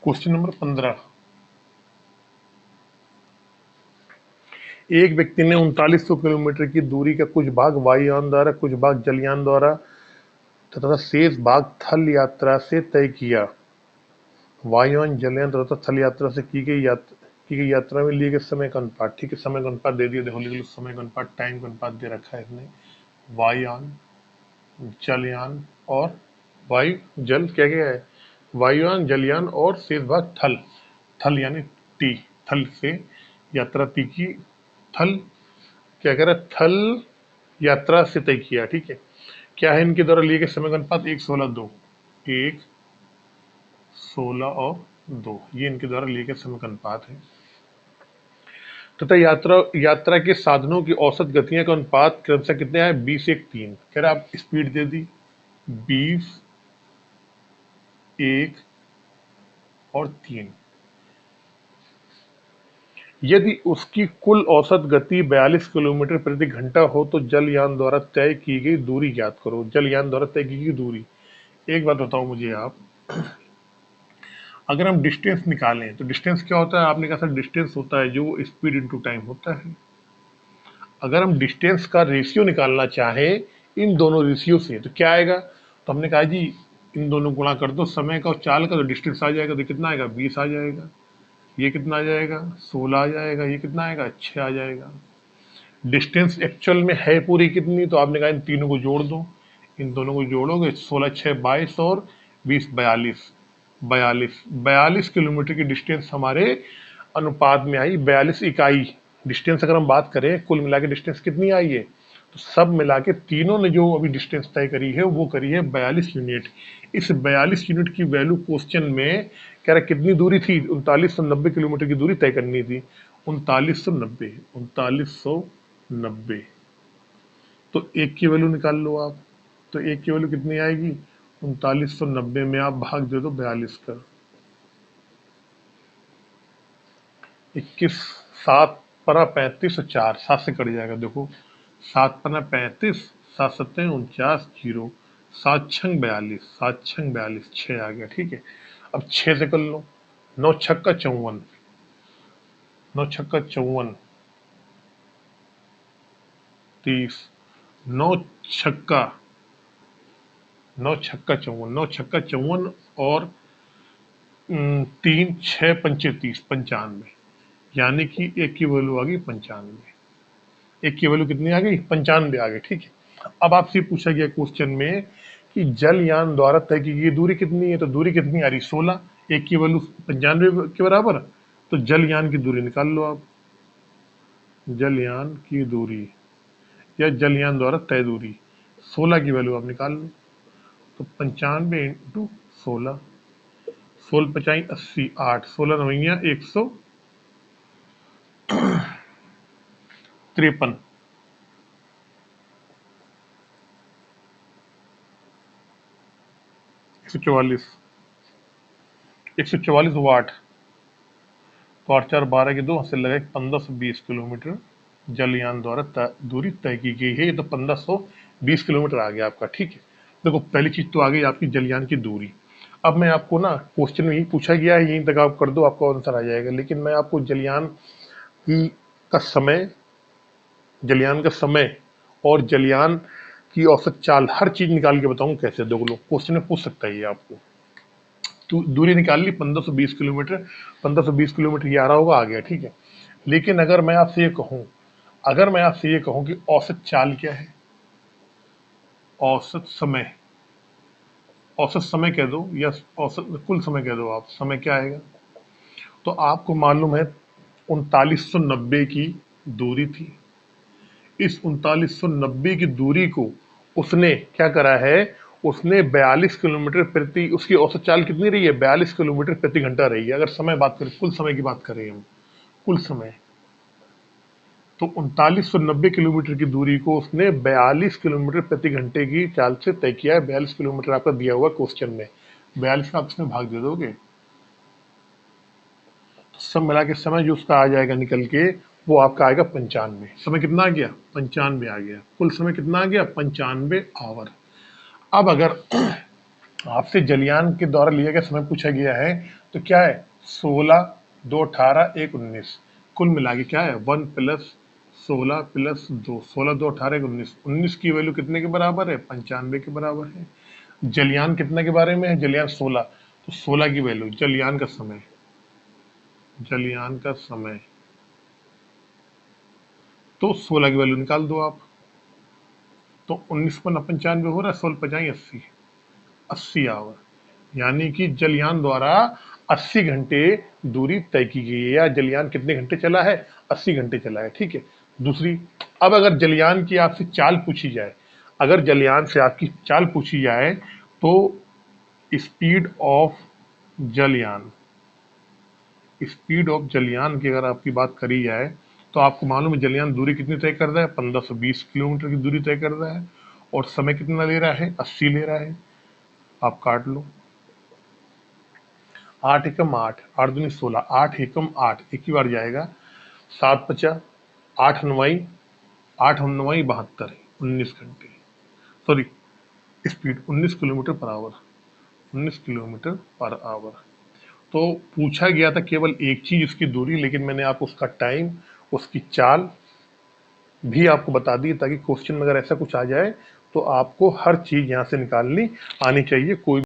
Question number 15। एक व्यक्ति ने 3900 किलोमीटर की दूरी का कुछ भाग वायुयान द्वारा, कुछ भाग जलयान द्वारा तथा शेष भाग थल यात्रा से तय किया। वायुयान, जलयान तथा थल यात्रा से की गई यात्रा में लिए गए समय का अनुपात। ठीक है, समय का अनुपात दे दिया, देखो लिख लो, समय का अनुपात, टाइम का अनुपात दे रखा है इसने। वायुयान, जलयान और वायु जल क्या क्या है, वायुयान, जलयान और शेष भाग थल। थल यानी टी, थल से यात्रा टी की, थल क्या कह रहा है, थल यात्रा से तय किया। ठीक है, क्या है इनके द्वारा लिए गए समय का अनुपात, 1:16:2, 1:16:2, ये इनके द्वारा लिए गए समय का अनुपात है। तथा यात्रा यात्रा के साधनों की औसत गतियों का अनुपात क्रमशः कितने आए, 20:1:3। कह रहा आप स्पीड दे दी 20, 1 और 3। यदि उसकी कुल औसत गति 42 किलोमीटर प्रति घंटा हो तो जलयान द्वारा तय की गई दूरी ज्ञात करो। जलयान द्वारा तय की गई दूरी। एक बात बताओ मुझे आप, अगर हम डिस्टेंस निकालें तो डिस्टेंस क्या होता है, आपने कहा था डिस्टेंस होता है जो स्पीड इनटू टाइम होता है। अगर हम डिस्टेंस का रेशियो निकालना चाहें इन दोनों रेशियो से तो क्या आएगा, तो हमने कहा जी इन दोनों गुणा कर दो, समय का और चाल का, तो डिस्टेंस आ जाएगा, तो कितना आएगा, 20 आ जाएगा। ये कितना आ जाएगा, 16 आ जाएगा। ये कितना आएगा, 6 आ जाएगा। डिस्टेंस एक्चुअल में है पूरी कितनी, तो आपने कहा इन तीनों को जोड़ दो, इन दोनों को जोड़ोगे 16 6 22 और 20 42, 42 किलोमीटर की डिस्टेंस हमारे अनुपात में आई, 42 इकाई डिस्टेंस। अगर हम बात करें कुल मिला के डिस्टेंस कितनी आई है, तो सब मिला के तीनों ने जो अभी डिस्टेंस तय करी है वो करी है 42 यूनिट। इस 42 यूनिट की वैल्यू क्वेश्चन में कह रहा कितनी दूरी थी, 3990 किलोमीटर की दूरी तय करनी थी। 3990, 3990, तो एक की वैल्यू निकाल लो आप, तो एक की वैल्यू कितनी आएगी, 3990 में आप भाग दे दो 42 का, 21, 7 परा 35 और 4, 7 से कट जाएगा, देखो 7 पन्ना 35, 7 सत्ते 49, 0, 7 छंग 42, 7 छंग 42, 6 आ गया। ठीक है, अब 6 से कर लो, 9 छक्का 54, 9 छक्का 54, 30, 9 छक्का 9 छक्का 54, 9 छक्का 54 और 3 6 पंचे 30, 95, यानी कि एक की वैल्यू आ गई 95। एक की वैल्यू कितनी आ गई, 95 आ गई। ठीक है, अब आपसे पूछा गया क्वेश्चन में कि जलयान द्वारा तय की गई दूरी कितनी है, तो दूरी कितनी आ रही, 16, एक की वैल्यू 95 के बराबर, तो जलयान की दूरी निकाल लो आप। जलयान की दूरी या जलयान द्वारा तय दूरी, 16 की वैल्यू आप निकाल लो, तो 95 इंटू 16, 16 पचाई 80, 8, 16 नवैया 153, 144, 144 वाट, तो 8 4 12 के 2 से लगे 1520 किलोमीटर जलयान द्वारा दूरी तय की गई है। ये तो 1520 किलोमीटर आ गया आपका। ठीक है, देखो पहली चीज तो आ गई आपकी जलयान की दूरी। अब मैं आपको ना क्वेश्चन में यही पूछा गया है, यहीं तक आप कर दो, आपका आंसर आ जाएगा। लेकिन मैं आपको जलयान की का समय, जलयान का समय और जलयान की औसत चाल हर चीज निकाल के बताऊं कैसे, देख लो क्वेश्चन में पूछ सकता है ये आपको। तो दूरी निकाल ली 1520 किलोमीटर, 1520 किलोमीटर ये आ रहा होगा, आ गया। ठीक है, लेकिन अगर मैं आपसे ये कहूं, अगर मैं आपसे ये कहूं कि औसत चाल क्या है, औसत समय, औसत समय कह दो या औसत कुल समय कह दो आप, समय क्या आएगा, तो आपको मालूम है 3990 की दूरी थी। इस 3990 की दूरी को उसने क्या करा है, उसने 42 किलोमीटर प्रति, उसकी औसत चाल कितनी रही है, 42 किलोमीटर प्रति घंटा रही है। अगर समय बात करें, कुल समय की बात करें हम, कुल समय, तो 3990 किलोमीटर की दूरी को उसने 42 किलोमीटर प्रति घंटे की चाल से तय किया है। 42 किलोमीटर आपका दिया हुआ क्वेश्चन में, 42 का आप इसमें भाग दे दोगे, तो सब मिला के समय जो उसका आ जाएगा निकल के, वो आपका आएगा 95। समय कितना आ गया, 95 आ गया। कुल समय कितना आ गया, 95 आवर। अब अगर आपसे जलयान के द्वारा लिया गया समय पूछा गया है, तो क्या है 16, 2 18, 1 19, कुल मिला के क्या है 1 प्लस 16 प्लस 2, 16 2 18 1 19, 19 की वैल्यू कितने के बराबर है 95 के बराबर है। जलयान कितने के बारे में है, जलयान 16, तो 16 की वैल्यू, जलयान का समय, जलयान का समय, तो 16 की वैल्यू निकाल दो आप, तो 19 पर 95 हो रहा है, 16 पचाई 80, 80 आवर, यानी कि जलयान द्वारा 80 घंटे दूरी तय की गई है, या जलयान कितने घंटे चला है 80 घंटे चला है, ठीक है। दूसरी, अब अगर जलयान की आपसे चाल पूछी जाए, अगर जलयान से आपकी चाल पूछी जाए, तो स्पीड ऑफ जलयान, स्पीड ऑफ जलयान की अगर आपकी बात करी जाए, तो आपको मालूम है जलयान दूरी कितनी तय कर रहा है 1520 किलोमीटर की दूरी तय कर रहा है, और समय कितना ले रहा है 80 ले रहा है। आप काट लो, 8 एकम 8, 8 दूनी 16, 8 एकम 8 एक ही बार जाएगा, 7 पचा 8 नवाई, 8 नवाई 72, 19 घंटे, sorry speed 19 kilometre per hour, 19 kilometre per hour. तो पूछा गया था केवल एक चीज उसकी दूरी, लेकिन मैंने आपको उसका टाइम, उसकी चाल भी आपको बता दी, ताकि क्वेश्चन में अगर ऐसा कुछ आ जाए तो आपको हर चीज यहाँ से निकालनी आनी चाहिए। कोई